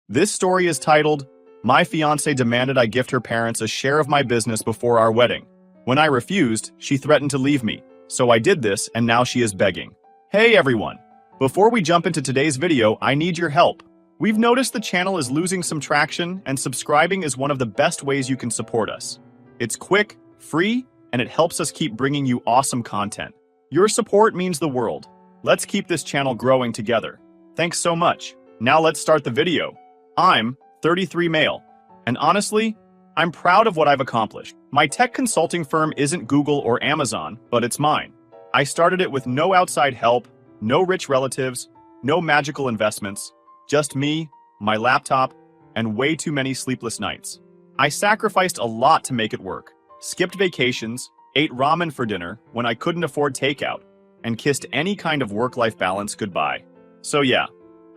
This story is titled, My Fiancée Demanded I Gift Her Parents a Share of My Business Before Our Wedding. When I refused, she threatened to leave me. So I did this, and now she is begging. Hey everyone! Before we jump into today's video, I need your help. We've noticed the channel is losing some traction, and subscribing is one of the best ways you can support us. It's quick, free, and it helps us keep bringing you awesome content. Your support means the world. Let's keep this channel growing together. Thanks so much. Now let's start the video. I'm 33 male, and honestly, I'm proud of what I've accomplished. My tech consulting firm isn't Google or Amazon, but it's mine. I started it with no outside help, no rich relatives, no magical investments, just me, my laptop, and way too many sleepless nights. I sacrificed a lot to make it work, skipped vacations, ate ramen for dinner when I couldn't afford takeout, and kissed any kind of work-life balance goodbye. So yeah,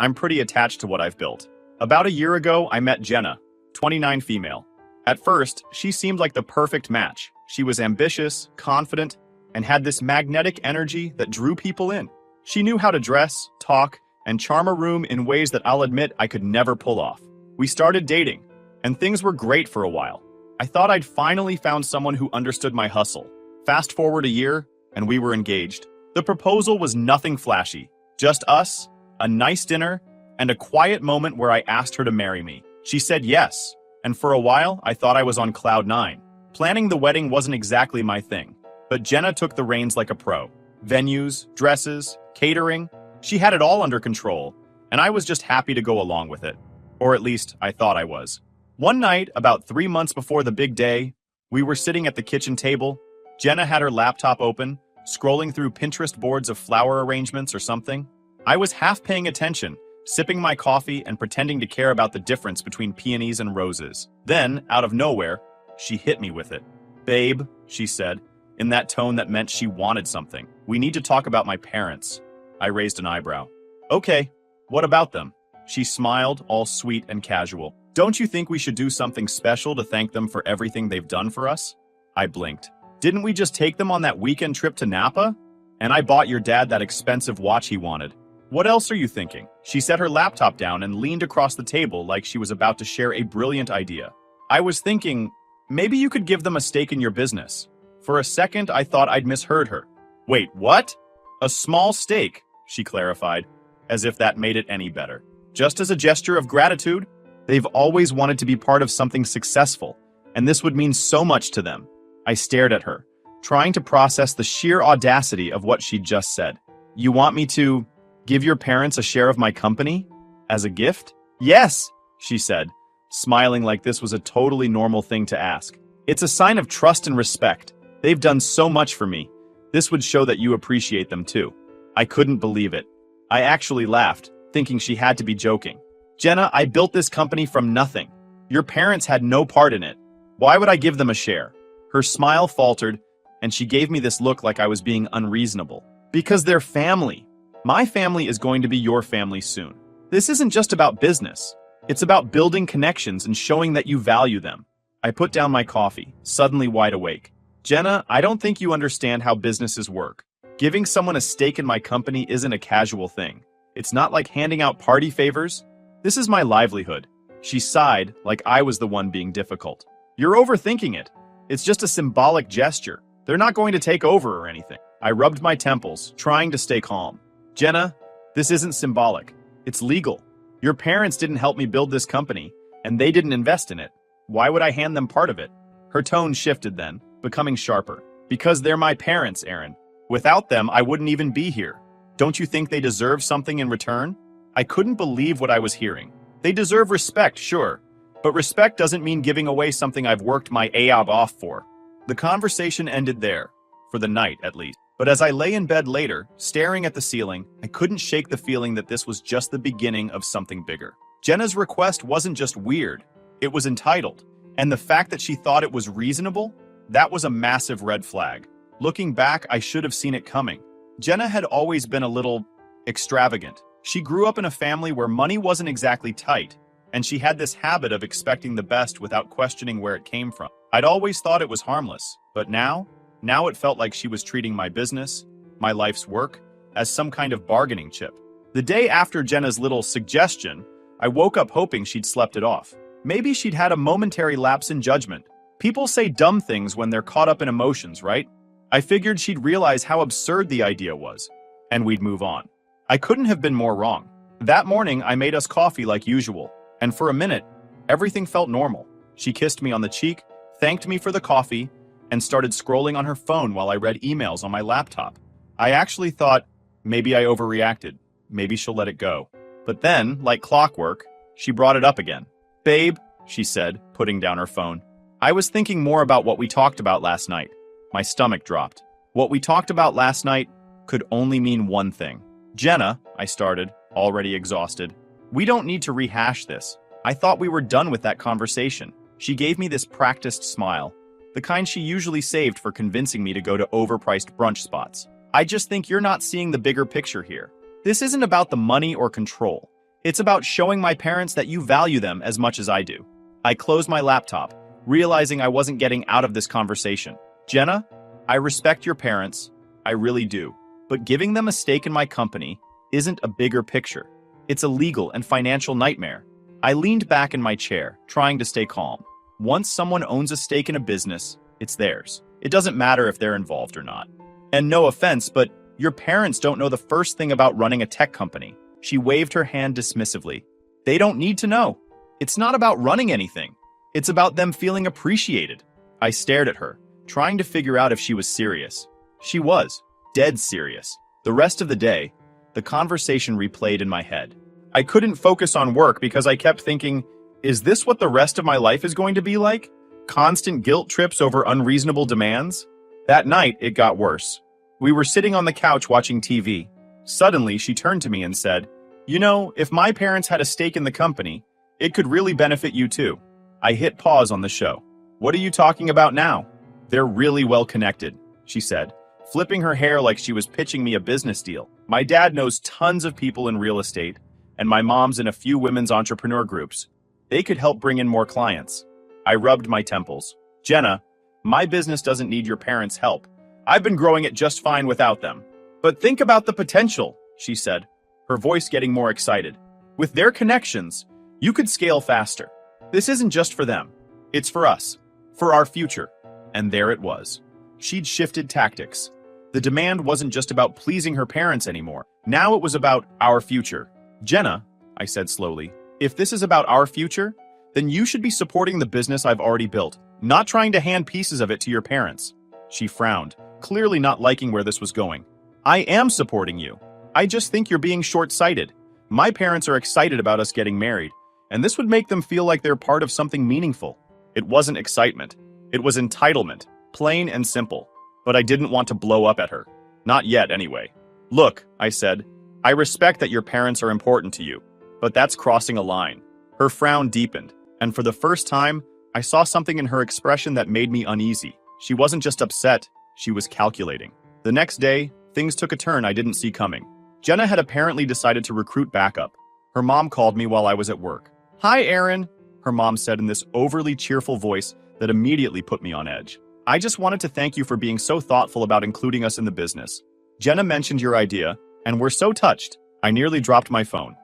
I'm pretty attached to what I've built. About a year ago, I met Jenna, 29 female. At first, she seemed like the perfect match. She was ambitious, confident, and had this magnetic energy that drew people in. She knew how to dress, talk, and charm a room in ways that I'll admit I could never pull off. We started dating, and things were great for a while. I thought I'd finally found someone who understood my hustle. Fast forward a year, and we were engaged. The proposal was nothing flashy, just us, a nice dinner, and a quiet moment where I asked her to marry me. She said yes, and for a while, I thought I was on cloud nine. Planning the wedding wasn't exactly my thing, but Jenna took the reins like a pro. Venues, dresses, catering, she had it all under control, and I was just happy to go along with it. Or at least, I thought I was. One night, about 3 months before the big day, we were sitting at the kitchen table. Jenna had her laptop open, scrolling through Pinterest boards of flower arrangements or something. I was half paying attention, sipping my coffee and pretending to care about the difference between peonies and roses. Then, out of nowhere, she hit me with it. Babe, she said, in that tone that meant she wanted something. We need to talk about my parents. I raised an eyebrow. Okay, what about them? She smiled, all sweet and casual. Don't you think we should do something special to thank them for everything they've done for us? I blinked. Didn't we just take them on that weekend trip to Napa? And I bought your dad that expensive watch he wanted. What else are you thinking? She set her laptop down and leaned across the table like she was about to share a brilliant idea. I was thinking, maybe you could give them a stake in your business. For a second, I thought I'd misheard her. Wait, what? A small stake, she clarified, as if that made it any better. Just as a gesture of gratitude, they've always wanted to be part of something successful, and this would mean so much to them. I stared at her, trying to process the sheer audacity of what she'd just said. You want me to give your parents a share of my company? As a gift? Yes, she said, smiling like this was a totally normal thing to ask. It's a sign of trust and respect. They've done so much for me. This would show that you appreciate them too. I couldn't believe it. I actually laughed, thinking she had to be joking. Jenna, I built this company from nothing. Your parents had no part in it. Why would I give them a share? Her smile faltered, and she gave me this look like I was being unreasonable. Because they're family. My family is going to be your family soon. This isn't just about business. It's about building connections and showing that you value them. I put down my coffee, suddenly wide awake. Jenna, I don't think you understand how businesses work. Giving someone a stake in my company isn't a casual thing. It's not like handing out party favors. This is my livelihood. She sighed like I was the one being difficult. You're overthinking it. It's just a symbolic gesture. They're not going to take over or anything. I rubbed my temples, trying to stay calm. Jenna, this isn't symbolic. It's legal. Your parents didn't help me build this company, and they didn't invest in it. Why would I hand them part of it? Her tone shifted then, becoming sharper. Because they're my parents, Aaron. Without them, I wouldn't even be here. Don't you think they deserve something in return? I couldn't believe what I was hearing. They deserve respect, sure. But respect doesn't mean giving away something I've worked my AOB off for. The conversation ended there, for the night at least. But as I lay in bed later, staring at the ceiling, I couldn't shake the feeling that this was just the beginning of something bigger. Jenna's request wasn't just weird, it was entitled. And the fact that she thought it was reasonable, that was a massive red flag. Looking back, I should have seen it coming. Jenna had always been a little extravagant. She grew up in a family where money wasn't exactly tight, and she had this habit of expecting the best without questioning where it came from. I'd always thought it was harmless, but now it felt like she was treating my business, my life's work, as some kind of bargaining chip. The day after Jenna's little suggestion, I woke up hoping she'd slept it off. Maybe she'd had a momentary lapse in judgment. People say dumb things when they're caught up in emotions, right? I figured she'd realize how absurd the idea was, and we'd move on. I couldn't have been more wrong. That morning, I made us coffee like usual, and for a minute, everything felt normal. She kissed me on the cheek, thanked me for the coffee, and started scrolling on her phone while I read emails on my laptop. I actually thought, maybe I overreacted. Maybe she'll let it go. But then, like clockwork, she brought it up again. "Babe," she said, putting down her phone. I was thinking more about what we talked about last night. My stomach dropped. What we talked about last night could only mean one thing. "Jenna," I started, already exhausted. "We don't need to rehash this. I thought we were done with that conversation." She gave me this practiced smile, the kind she usually saved for convincing me to go to overpriced brunch spots. "I just think you're not seeing the bigger picture here. This isn't about the money or control. It's about showing my parents that you value them as much as I do." I closed my laptop, realizing I wasn't getting out of this conversation. "Jenna, I respect your parents. I really do. But giving them a stake in my company isn't a bigger picture. It's a legal and financial nightmare." I leaned back in my chair, trying to stay calm. Once someone owns a stake in a business, it's theirs. It doesn't matter if they're involved or not. And no offense, but your parents don't know the first thing about running a tech company. She waved her hand dismissively. They don't need to know. It's not about running anything. It's about them feeling appreciated. I stared at her, trying to figure out if she was serious. She was, dead serious. The rest of the day, the conversation replayed in my head. I couldn't focus on work because I kept thinking, is this what the rest of my life is going to be like? Constant guilt trips over unreasonable demands? That night, it got worse. We were sitting on the couch watching TV. Suddenly, she turned to me and said, "You know, if my parents had a stake in the company, it could really benefit you too." I hit pause on the show. "What are you talking about now?" "They're really well connected," she said, flipping her hair like she was pitching me a business deal. "My dad knows tons of people in real estate, and my mom's in a few women's entrepreneur groups. They could help bring in more clients." I rubbed my temples. "Jenna, my business doesn't need your parents' help. I've been growing it just fine without them." "But think about the potential," she said, her voice getting more excited. "With their connections, you could scale faster. This isn't just for them. It's for us. For our future." And there it was. She'd shifted tactics. The demand wasn't just about pleasing her parents anymore. Now it was about our future. "Jenna," I said slowly, "if this is about our future, then you should be supporting the business I've already built, not trying to hand pieces of it to your parents." She frowned, clearly not liking where this was going. "I am supporting you. I just think you're being short-sighted. My parents are excited about us getting married, and this would make them feel like they're part of something meaningful." It wasn't excitement. It was entitlement, plain and simple. But I didn't want to blow up at her. Not yet, anyway. "Look," I said, "I respect that your parents are important to you, but that's crossing a line." Her frown deepened, and for the first time, I saw something in her expression that made me uneasy. She wasn't just upset, she was calculating. The next day, things took a turn I didn't see coming. Jenna had apparently decided to recruit backup. Her mom called me while I was at work. "Hi, Aaron," her mom said in this overly cheerful voice that immediately put me on edge. "I just wanted to thank you for being so thoughtful about including us in the business. Jenna mentioned your idea, and we're so touched." I nearly dropped my phone.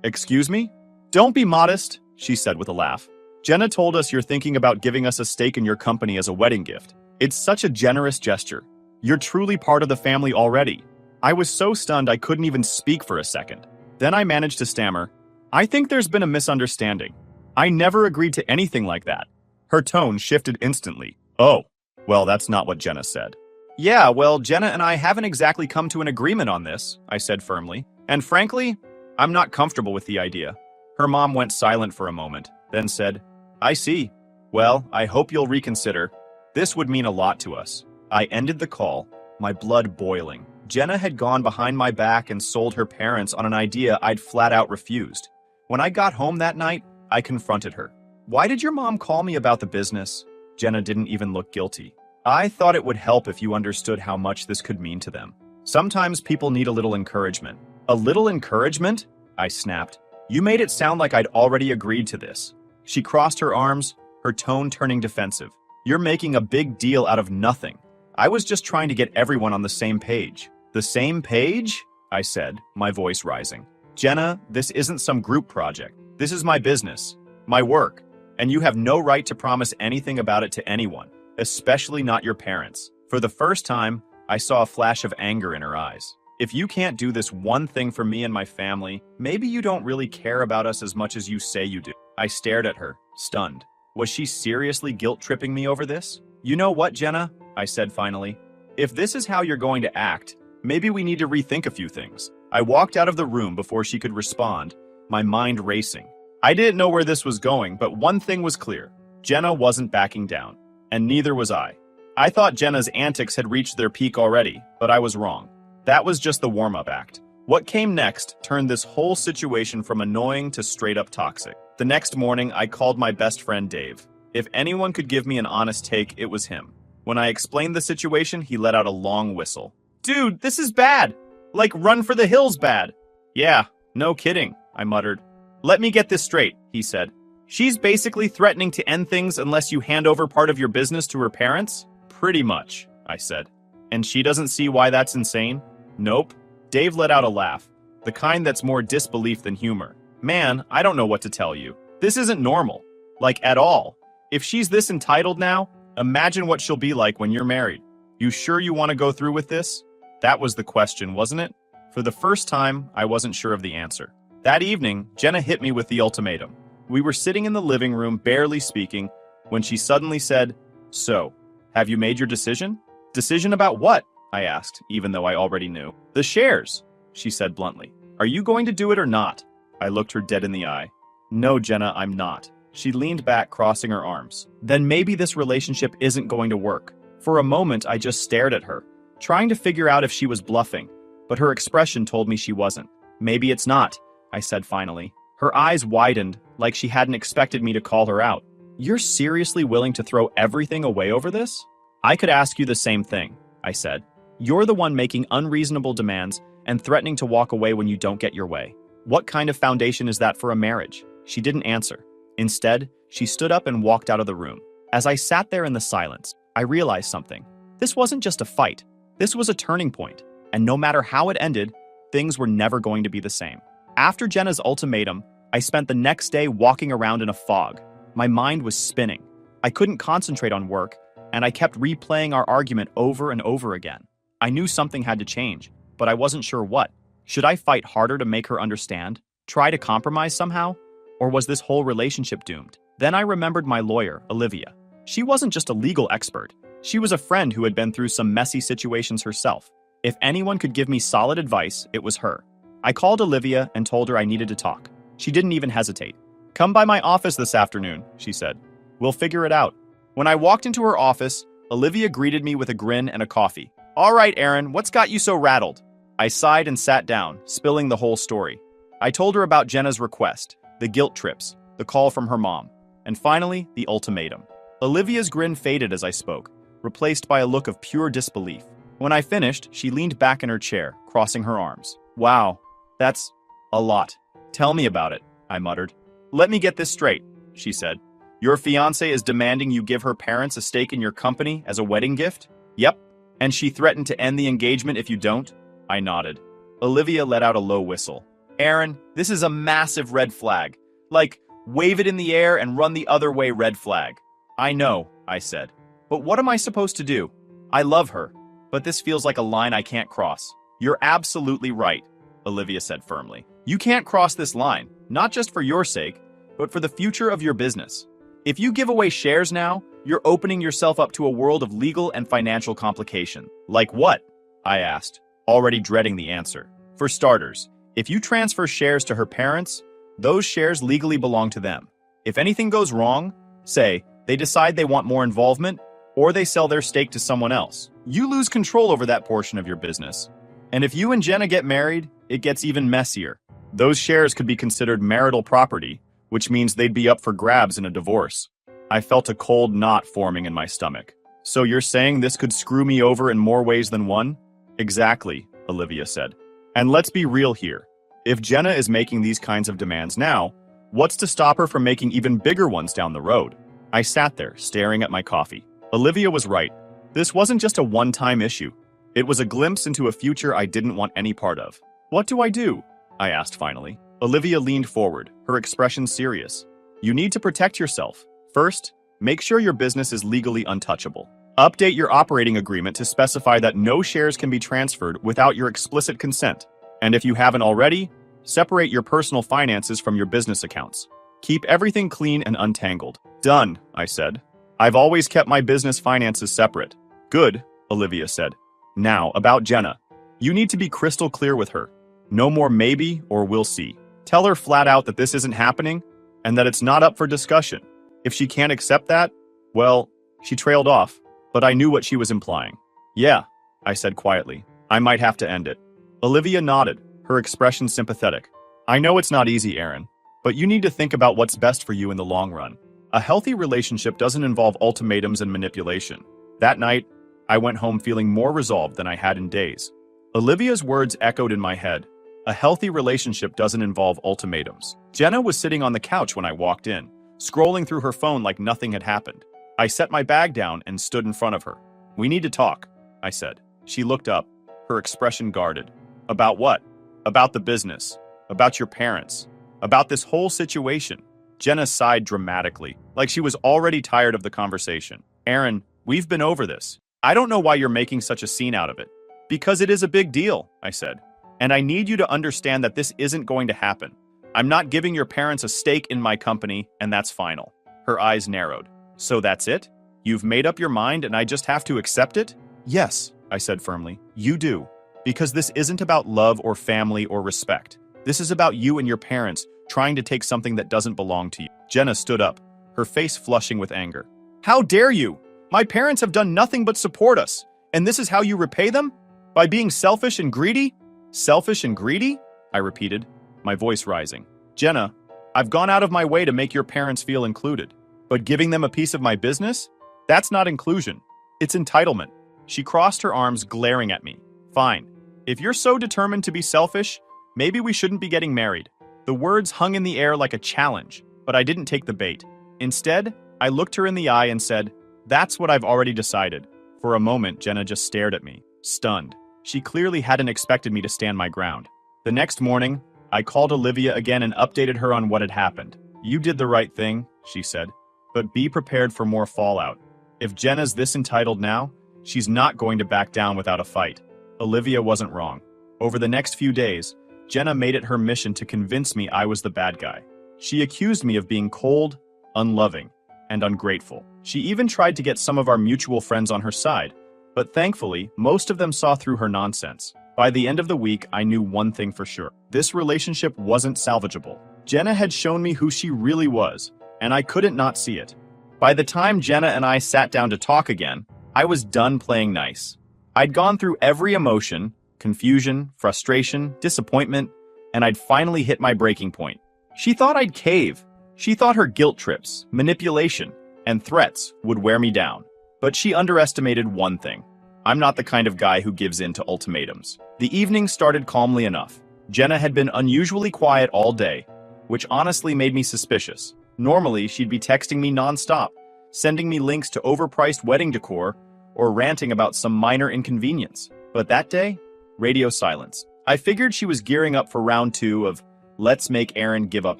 Excuse me?" "Don't be modest," she said with a laugh. "Jenna told us you're thinking about giving us a stake in your company as a wedding gift. It's such a generous gesture. You're truly part of the family already." I was so stunned I couldn't even speak for a second. Then I managed to stammer, "I think there's been a misunderstanding. I never agreed to anything like that." Her tone shifted instantly. "Oh, well, that's not what Jenna said." "Yeah, well, Jenna and I haven't exactly come to an agreement on this," I said firmly. "And frankly, I'm not comfortable with the idea." Her mom went silent for a moment, then said, "I see. Well, I hope you'll reconsider. This would mean a lot to us." I ended the call, my blood boiling. Jenna had gone behind my back and sold her parents on an idea I'd flat out refused. When I got home that night, I confronted her. "Why did your mom call me about the business?" Jenna didn't even look guilty. "I thought it would help if you understood how much this could mean to them. Sometimes people need a little encouragement." "A little encouragement?" I snapped. "You made it sound like I'd already agreed to this." She crossed her arms, her tone turning defensive. "You're making a big deal out of nothing. I was just trying to get everyone on the same page." "The same page?" I said, my voice rising. Jenna, this isn't some group project. This is my business, my work, and you have no right to promise anything about it to anyone, especially not your parents. For the first time, I saw a flash of anger in her eyes. If you can't do this one thing for me and my family, maybe you don't really care about us as much as you say you do. I stared at her, stunned. Was she seriously guilt-tripping me over this? You know what, Jenna? I said finally. If this is how you're going to act, maybe we need to rethink a few things. I walked out of the room before she could respond, my mind racing. I didn't know where this was going, but one thing was clear. Jenna wasn't backing down, and neither was I. I thought Jenna's antics had reached their peak already, but I was wrong. That was just the warm-up act. What came next turned this whole situation from annoying to straight-up toxic. The next morning, I called my best friend Dave. If anyone could give me an honest take, it was him. When I explained the situation, he let out a long whistle. Dude, this is bad! Like run for the hills bad! Yeah, no kidding, I muttered. Let me get this straight, he said. She's basically threatening to end things unless you hand over part of your business to her parents? Pretty much, I said. And she doesn't see why that's insane? Nope. Dave let out a laugh, the kind that's more disbelief than humor. Man, I don't know what to tell you. This isn't normal. Like, at all. If she's this entitled now, imagine what she'll be like when you're married. You sure you want to go through with this? That was the question, wasn't it? For the first time, I wasn't sure of the answer. That evening, Jenna hit me with the ultimatum. We were sitting in the living room, barely speaking, when she suddenly said, "So, have you made your decision?" Decision about what? I asked, even though I already knew. The shares, she said bluntly. Are you going to do it or not? I looked her dead in the eye. No, Jenna, I'm not. She leaned back, crossing her arms. Then maybe this relationship isn't going to work. For a moment, I just stared at her, trying to figure out if she was bluffing, but her expression told me she wasn't. Maybe it's not, I said finally. Her eyes widened, like she hadn't expected me to call her out. You're seriously willing to throw everything away over this? I could ask you the same thing, I said. You're the one making unreasonable demands and threatening to walk away when you don't get your way. What kind of foundation is that for a marriage? She didn't answer. Instead, she stood up and walked out of the room. As I sat there in the silence, I realized something. This wasn't just a fight. This was a turning point, and no matter how it ended, things were never going to be the same. After Jenna's ultimatum, I spent the next day walking around in a fog. My mind was spinning. I couldn't concentrate on work, and I kept replaying our argument over and over again. I knew something had to change, but I wasn't sure what. Should I fight harder to make her understand? Try to compromise somehow? Or was this whole relationship doomed? Then I remembered my lawyer, Olivia. She wasn't just a legal expert. She was a friend who had been through some messy situations herself. If anyone could give me solid advice, it was her. I called Olivia and told her I needed to talk. She didn't even hesitate. Come by my office this afternoon, she said. We'll figure it out. When I walked into her office, Olivia greeted me with a grin and a coffee. All right, Aaron, what's got you so rattled? I sighed and sat down, spilling the whole story. I told her about Jenna's request, the guilt trips, the call from her mom, and finally, the ultimatum. Olivia's grin faded as I spoke, replaced by a look of pure disbelief. When I finished, she leaned back in her chair, crossing her arms. Wow, that's a lot. Tell me about it, I muttered. Let me get this straight, she said. Your fiancée is demanding you give her parents a stake in your company as a wedding gift? Yep. And she threatened to end the engagement if you don't? I nodded. Olivia let out a low whistle. Aaron, this is a massive red flag. Like, wave it in the air and run the other way red flag. I know, I said. But what am I supposed to do? I love her, but this feels like a line I can't cross. You're absolutely right, Olivia said firmly. You can't cross this line, not just for your sake, but for the future of your business. If you give away shares now, you're opening yourself up to a world of legal and financial complication. Like what? I asked, already dreading the answer. For starters, if you transfer shares to her parents, those shares legally belong to them. If anything goes wrong, say, they decide they want more involvement, or they sell their stake to someone else, you lose control over that portion of your business. And if you and Jenna get married, it gets even messier. Those shares could be considered marital property, which means they'd be up for grabs in a divorce. I felt a cold knot forming in my stomach. So you're saying this could screw me over in more ways than one? Exactly, Olivia said. And let's be real here. If Jenna is making these kinds of demands now, what's to stop her from making even bigger ones down the road? I sat there, staring at my coffee. Olivia was right. This wasn't just a one-time issue. It was a glimpse into a future I didn't want any part of. What do? I asked finally. Olivia leaned forward, her expression serious. You need to protect yourself. First, make sure your business is legally untouchable. Update your operating agreement to specify that no shares can be transferred without your explicit consent. And if you haven't already, separate your personal finances from your business accounts. Keep everything clean and untangled. Done, I said. I've always kept my business finances separate. Good, Olivia said. Now, about Jenna. You need to be crystal clear with her. No more maybe or we'll see. Tell her flat out that this isn't happening and that it's not up for discussion. If she can't accept that, well, she trailed off, but I knew what she was implying. Yeah, I said quietly. I might have to end it. Olivia nodded, her expression sympathetic. I know it's not easy, Aaron, but you need to think about what's best for you in the long run. A healthy relationship doesn't involve ultimatums and manipulation. That night, I went home feeling more resolved than I had in days. Olivia's words echoed in my head. A healthy relationship doesn't involve ultimatums. Jenna was sitting on the couch when I walked in, scrolling through her phone like nothing had happened. I set my bag down and stood in front of her. We need to talk, I said. She looked up, her expression guarded. About what? About the business. About your parents. About this whole situation. Jenna sighed dramatically, like she was already tired of the conversation. Aaron, we've been over this. I don't know why you're making such a scene out of it. Because it is a big deal, I said. And I need you to understand that this isn't going to happen. I'm not giving your parents a stake in my company, and that's final. Her eyes narrowed. So that's it? You've made up your mind and I just have to accept it? Yes, I said firmly. You do. Because this isn't about love or family or respect. This is about you and your parents trying to take something that doesn't belong to you. Jenna stood up, her face flushing with anger. How dare you? My parents have done nothing but support us. And this is how you repay them? By being selfish and greedy? Selfish and greedy? I repeated, my voice rising. Jenna, I've gone out of my way to make your parents feel included. But giving them a piece of my business? That's not inclusion. It's entitlement. She crossed her arms, glaring at me. Fine. If you're so determined to be selfish, maybe we shouldn't be getting married. The words hung in the air like a challenge, but I didn't take the bait. Instead, I looked her in the eye and said, That's what I've already decided. For a moment, Jenna just stared at me, stunned. She clearly hadn't expected me to stand my ground. The next morning, I called Olivia again and updated her on what had happened. You did the right thing, she said. But be prepared for more fallout. If Jenna's this entitled now, she's not going to back down without a fight. Olivia wasn't wrong. Over the next few days, Jenna made it her mission to convince me I was the bad guy. She accused me of being cold, unloving, and ungrateful. She even tried to get some of our mutual friends on her side, but thankfully, most of them saw through her nonsense. By the end of the week, I knew one thing for sure. This relationship wasn't salvageable. Jenna had shown me who she really was, and I couldn't not see it. By the time Jenna and I sat down to talk again, I was done playing nice. I'd gone through every emotion, confusion, frustration, disappointment, and I'd finally hit my breaking point. She thought I'd cave. She thought her guilt trips, manipulation, and threats would wear me down. But she underestimated one thing. I'm not the kind of guy who gives in to ultimatums. The evening started calmly enough. Jenna had been unusually quiet all day, which honestly made me suspicious. Normally, she'd be texting me nonstop, sending me links to overpriced wedding decor, or ranting about some minor inconvenience. But that day, radio silence. I figured she was gearing up for round 2 of Let's Make Aaron Give Up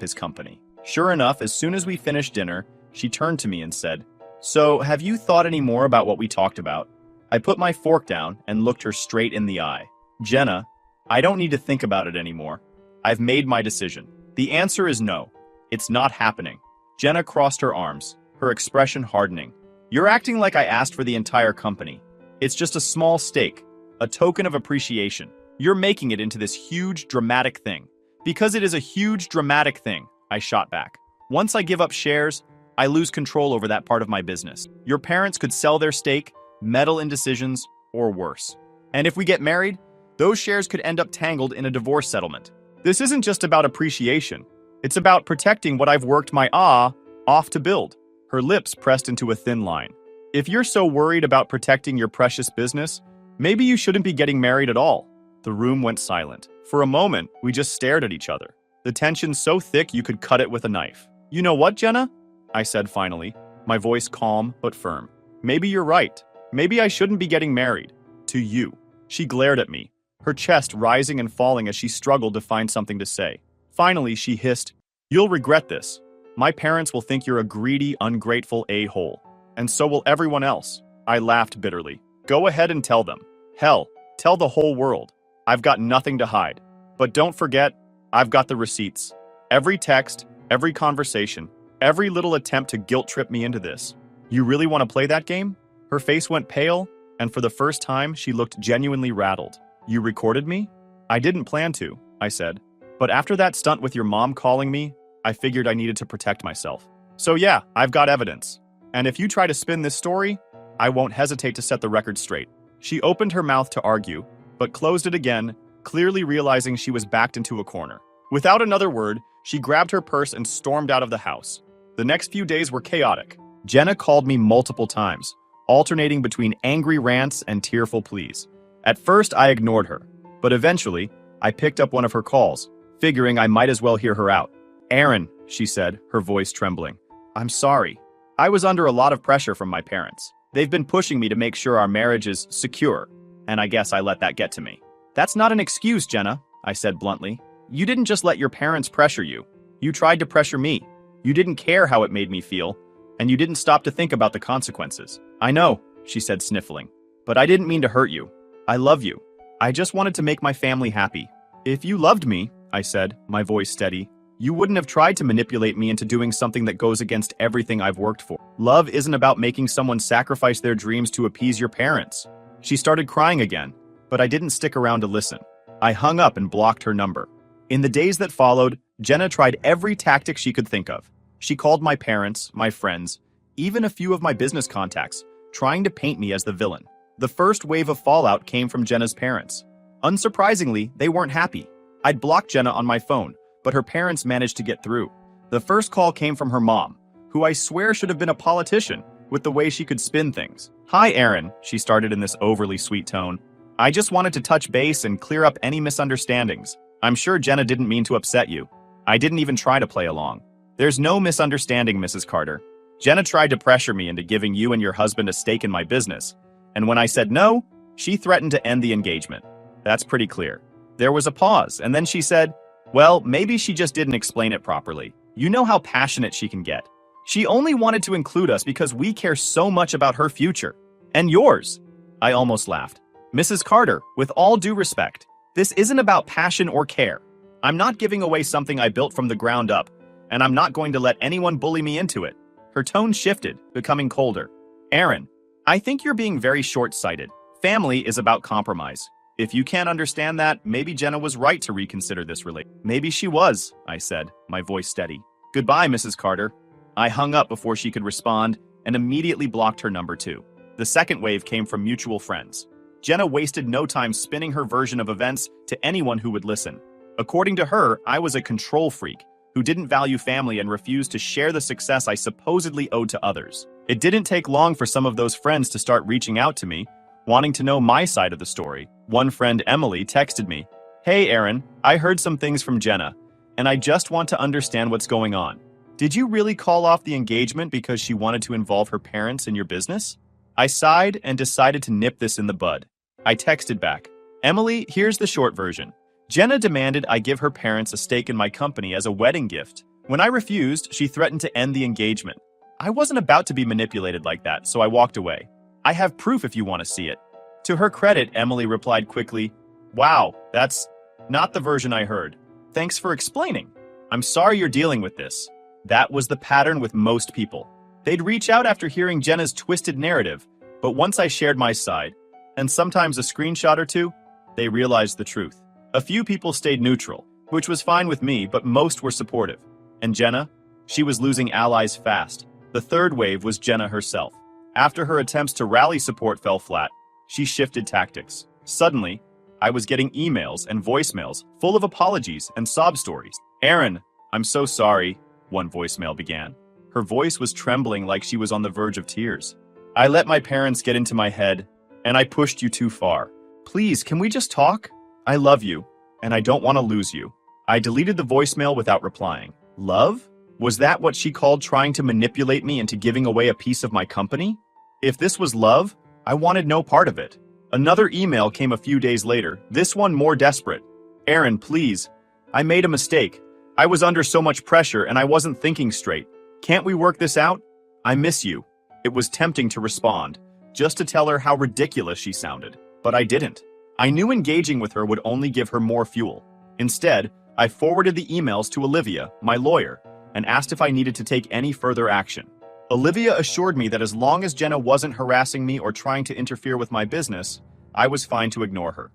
His Company. Sure enough, as soon as we finished dinner, she turned to me and said, So, have you thought any more about what we talked about? I put my fork down and looked her straight in the eye. Jenna, I don't need to think about it anymore. I've made my decision. The answer is no. It's not happening. Jenna crossed her arms, her expression hardening. You're acting like I asked for the entire company. It's just a small stake, a token of appreciation. You're making it into this huge, dramatic thing. Because it is a huge, dramatic thing, I shot back. Once I give up shares, I lose control over that part of my business. Your parents could sell their stake, meddle in decisions, or worse. And if we get married, those shares could end up tangled in a divorce settlement. This isn't just about appreciation. It's about protecting what I've worked my off to build. Her lips pressed into a thin line. If you're so worried about protecting your precious business, maybe you shouldn't be getting married at all. The room went silent. For a moment, we just stared at each other. The tension so thick you could cut it with a knife. You know what, Jenna? I said finally, my voice calm but firm. Maybe you're right. Maybe I shouldn't be getting married. To you. She glared at me, her chest rising and falling as she struggled to find something to say. Finally, she hissed, "You'll regret this. My parents will think you're a greedy, ungrateful a-hole. And so will everyone else." I laughed bitterly. "Go ahead and tell them. Hell, tell the whole world. I've got nothing to hide. But don't forget, I've got the receipts. Every text, every conversation, every little attempt to guilt trip me into this. You really want to play that game?" Her face went pale, and for the first time, she looked genuinely rattled. "You recorded me?" "I didn't plan to," I said. "But after that stunt with your mom calling me, I figured I needed to protect myself. So yeah, I've got evidence. And if you try to spin this story, I won't hesitate to set the record straight." She opened her mouth to argue, but closed it again, clearly realizing she was backed into a corner. Without another word, she grabbed her purse and stormed out of the house. The next few days were chaotic. Jenna called me multiple times, alternating between angry rants and tearful pleas. At first, I ignored her, but eventually, I picked up one of her calls, figuring I might as well hear her out. "Aaron," she said, her voice trembling, "I'm sorry. I was under a lot of pressure from my parents. They've been pushing me to make sure our marriage is secure, and I guess I let that get to me." "That's not an excuse, Jenna," I said bluntly. "You didn't just let your parents pressure you. You tried to pressure me. You didn't care how it made me feel, and you didn't stop to think about the consequences." "I know," she said, sniffling, "but I didn't mean to hurt you. I love you. I just wanted to make my family happy." "If you loved me," I said, my voice steady, "you wouldn't have tried to manipulate me into doing something that goes against everything I've worked for. Love isn't about making someone sacrifice their dreams to appease your parents." She started crying again, but I didn't stick around to listen. I hung up and blocked her number. In the days that followed, Jenna tried every tactic she could think of. She called my parents, my friends, even a few of my business contacts, trying to paint me as the villain. The first wave of fallout came from Jenna's parents. Unsurprisingly, they weren't happy. I'd blocked Jenna on my phone, but her parents managed to get through. The first call came from her mom, who I swear should have been a politician, with the way she could spin things. "Hi, Aaron," she started in this overly sweet tone. "I just wanted to touch base and clear up any misunderstandings. I'm sure Jenna didn't mean to upset you. I didn't even try to play along. There's no misunderstanding, Mrs. Carter. Jenna tried to pressure me into giving you and your husband a stake in my business, and when I said no, she threatened to end the engagement. That's pretty clear." There was a pause, and then she said, "Well, maybe she just didn't explain it properly. You know how passionate she can get. She only wanted to include us because we care so much about her future. And yours." I almost laughed. "Mrs. Carter, with all due respect, this isn't about passion or care. I'm not giving away something I built from the ground up, and I'm not going to let anyone bully me into it." Her tone shifted, becoming colder. "Aaron, I think you're being very short-sighted. Family is about compromise. If you can't understand that, maybe Jenna was right to reconsider this relationship." "Maybe she was," I said, my voice steady. "Goodbye, Mrs. Carter." I hung up before she could respond and immediately blocked her number too. The second wave came from mutual friends. Jenna wasted no time spinning her version of events to anyone who would listen. According to her, I was a control freak who didn't value family and refused to share the success I supposedly owed to others. It didn't take long for some of those friends to start reaching out to me, wanting to know my side of the story. One friend, Emily, texted me, "Hey Aaron, I heard some things from Jenna, and I just want to understand what's going on. Did you really call off the engagement because she wanted to involve her parents in your business?" I sighed and decided to nip this in the bud. I texted back, "Emily, here's the short version. Jenna demanded I give her parents a stake in my company as a wedding gift. When I refused, she threatened to end the engagement. I wasn't about to be manipulated like that, so I walked away. I have proof if you want to see it." To her credit, Emily replied quickly, "Wow, that's not the version I heard. Thanks for explaining. I'm sorry you're dealing with this." That was the pattern with most people. They'd reach out after hearing Jenna's twisted narrative, but once I shared my side, and sometimes a screenshot or two, they realized the truth. A few people stayed neutral, which was fine with me, but most were supportive. And Jenna? She was losing allies fast. The third wave was Jenna herself. After her attempts to rally support fell flat, she shifted tactics. Suddenly, I was getting emails and voicemails full of apologies and sob stories. "Aaron, I'm so sorry," one voicemail began. Her voice was trembling like she was on the verge of tears. "I let my parents get into my head, and I pushed you too far. Please, can we just talk? I love you, and I don't want to lose you." I deleted the voicemail without replying. Love? Was that what she called trying to manipulate me into giving away a piece of my company? If this was love, I wanted no part of it. Another email came a few days later, this one more desperate. Aaron, please. I made a mistake. I was under so much pressure and I wasn't thinking straight. Can't we work this out? I miss you. It was tempting to respond, just to tell her how ridiculous she sounded. But I didn't. I knew engaging with her would only give her more fuel. Instead, I forwarded the emails to Olivia, my lawyer, and asked if I needed to take any further action. Olivia assured me that as long as Jenna wasn't harassing me or trying to interfere with my business, I was fine to ignore her.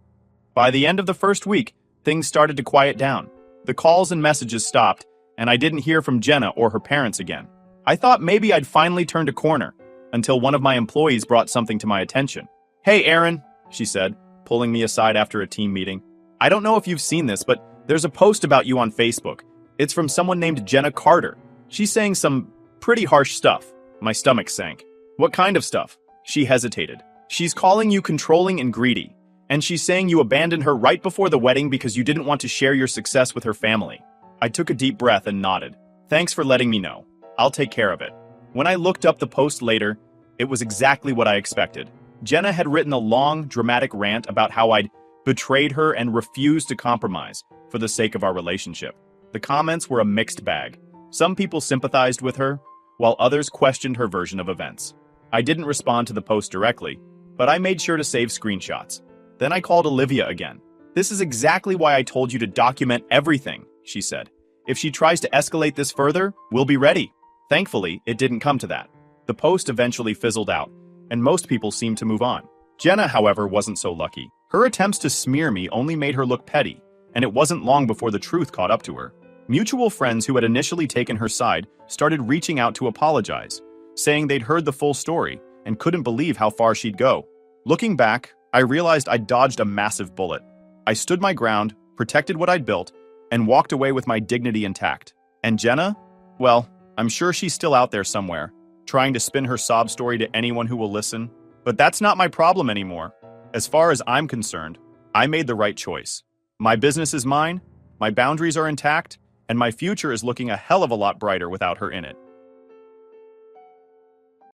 By the end of the first week, things started to quiet down. The calls and messages stopped, and I didn't hear from Jenna or her parents again. I thought maybe I'd finally turned a corner, until one of my employees brought something to my attention. Hey, Aaron, she said, pulling me aside after a team meeting. I don't know if you've seen this, but there's a post about you on Facebook. It's from someone named Jenna Carter. She's saying some pretty harsh stuff. My stomach sank. What kind of stuff? She hesitated. She's calling you controlling and greedy, and she's saying you abandoned her right before the wedding because you didn't want to share your success with her family. I took a deep breath and nodded. Thanks for letting me know. I'll take care of it. When I looked up the post later, it was exactly what I expected. Jenna had written a long, dramatic rant about how I'd betrayed her and refused to compromise for the sake of our relationship. The comments were a mixed bag. Some people sympathized with her, while others questioned her version of events. I didn't respond to the post directly, but I made sure to save screenshots. Then I called Olivia again. This is exactly why I told you to document everything, she said. If she tries to escalate this further, we'll be ready. Thankfully, it didn't come to that. The post eventually fizzled out, and most people seemed to move on. Jenna, however, wasn't so lucky. Her attempts to smear me only made her look petty, and it wasn't long before the truth caught up to her. Mutual friends who had initially taken her side started reaching out to apologize, saying they'd heard the full story and couldn't believe how far she'd go. Looking back, I realized I'd dodged a massive bullet. I stood my ground, protected what I'd built, and walked away with my dignity intact. And Jenna? Well, I'm sure she's still out there somewhere, trying to spin her sob story to anyone who will listen. But that's not my problem anymore. As far as I'm concerned, I made the right choice. My business is mine, my boundaries are intact, and my future is looking a hell of a lot brighter without her in it.